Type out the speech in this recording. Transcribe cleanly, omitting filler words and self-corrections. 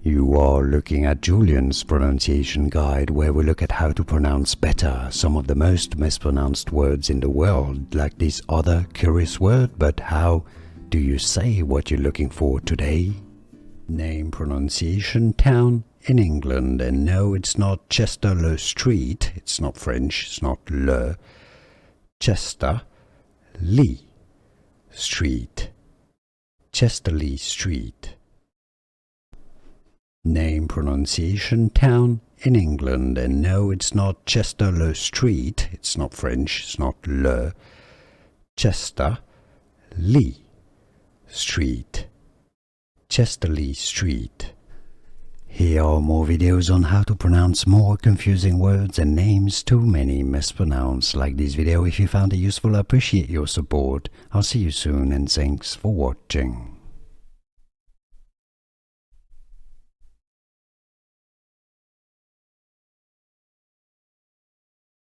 You are looking at Julian's pronunciation guide, where we look at how to pronounce better some of the most mispronounced words in the world, like this other curious word. But how do you say what you're looking for today? Name, pronunciation, town in England. And no, it's not Chester-le-Street. It's not French. It's not le. Chester-le Street. Chester-le Street. Name, pronunciation, town in England. And no, it's not Chester-le-Street. It's not French. It's not le. Chester-le Street. Chester-le Street. Here are more videos on how to pronounce more confusing words and names too many mispronounced. Like this video if you found it useful. I appreciate your support. I'll see you soon and thanks for watching.